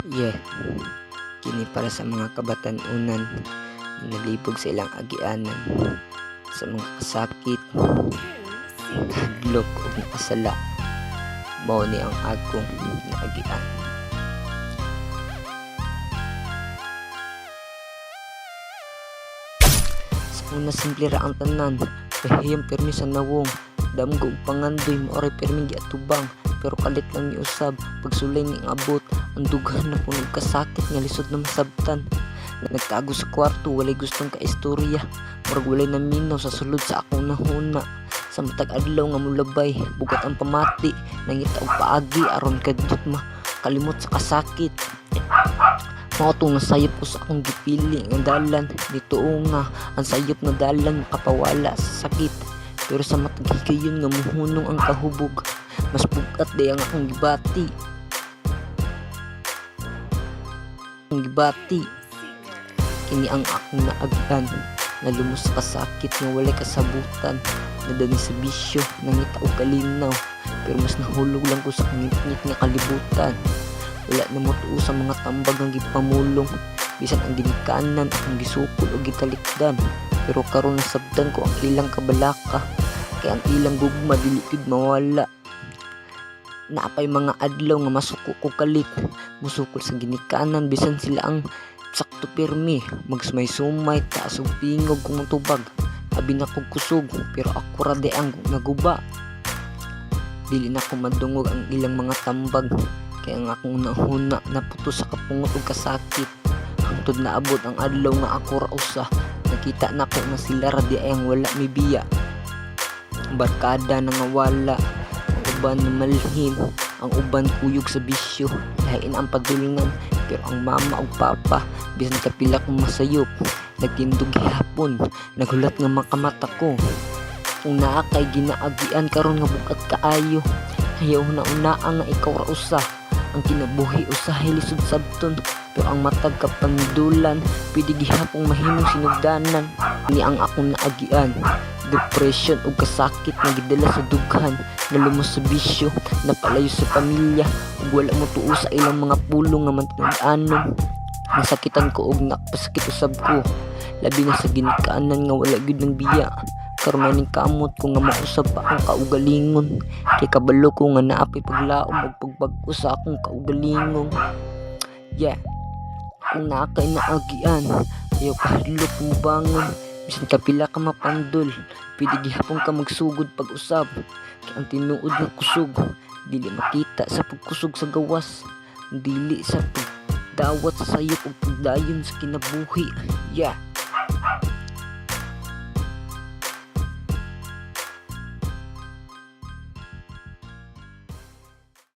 Yeah, kini para sa mga kabatan-unan na nalibog sa ilang agianan, sa mga kasakit, hadlok o nakasala. Mao ni ang akong naagian. Sa una simple ra ang tanan, pahiyang permi sa nawong, damgo ug pangandoy maoray permi giatubang. Pero kalit lang ni usab pagsulay ning abot, ang dughan na punog kasakit nga lisod na masabtan. Nagtago sa kwarto, walay gustong kaistorya, murag walay naminaw sa sulod sa akong nahuna. Sa matag adlaw nga mulabay, bugat ang pamati, nangita og paagi aron kadtot kalimot sa kasakit. Mao tong nasayop ko sa akong gipili nga dalan, dituo nga ang sayop na dalan makapawala sa sakit. Pero sa matag higayon nga muhunong ang kahubog, mas bugat day ang akong gibati. Kini ang akong naagian, nalumos sa kasakit nga walay kasabutan, nadani sa bisyo, nangita og kalinaw, pero mas nahulog lang ko sa ngit-ngit nga kalibutan. Wala na mo tuo sa mga tambag ang gipamulong, bisan ang ginikanan akong gisukol o gitalikdan. Pero karon nasabdan ko ang ilang kabalaka, kaya ang ilang gugma dili gid mawala. Naapay mga adlaw nga masuko ko kalit, musukol sa ginikanan bisan sila ang sakto pirmi, magsumay-sumay taas og pingog kung tubag. Abi na kog kusog, pero ako ra di ang naguba. Dili na ko madungog ang ilang mga tambag, kaya ang akong nahuna naputo sa kapungot ug kasakit. Hangtod na abot ang adlaw nga ako ra usa, nakita na ko nga sila ra di ang wala mi biya. Ang barkada na nga wala, ang uban na malhin, ang uban kuyog sa bisyo, lain ang padulngan. Pero ang mama o papa, bisan kapila kong masayop, nagtindog hapon, naghulat nga makamata ko. Kung naa kay ginaagian karon nga bukat kaayo, ayaw na unaa nga ikaw ra usa, ang kinabuhi usahay lisod sabton. Pero ang matag kapandulan, pwede gihapong mahimong sinugdanan. Ni ang akong naagian, depression o kasakit na gidala sa dughan, nalumos sa bisyo, napalayo sa pamilya, ug wala mo tuo sa ilang mga pulong nga mantinag-anon. Nasakitan ko og napasakit usab ko, labi na sa ginikanan nga wala gyud ng biya. Karon maning kamot ko nga mausab pa akong kaugalingon, kay kabalo ko nga naapay paglaom ug pagbag-o sa akong kaugalingon. Yeah, kung naa kay naagian, ayaw kahadlok mo bangon, bisan kapila ka mapandol, pwede gihapon ka magsugod pag-usab. Kaya ang tinuod na kusog, dili makita sa pagkusog sa gawas, dili sa pagdawat sa sayop o pagdayon sa kinabuhi. Yeah.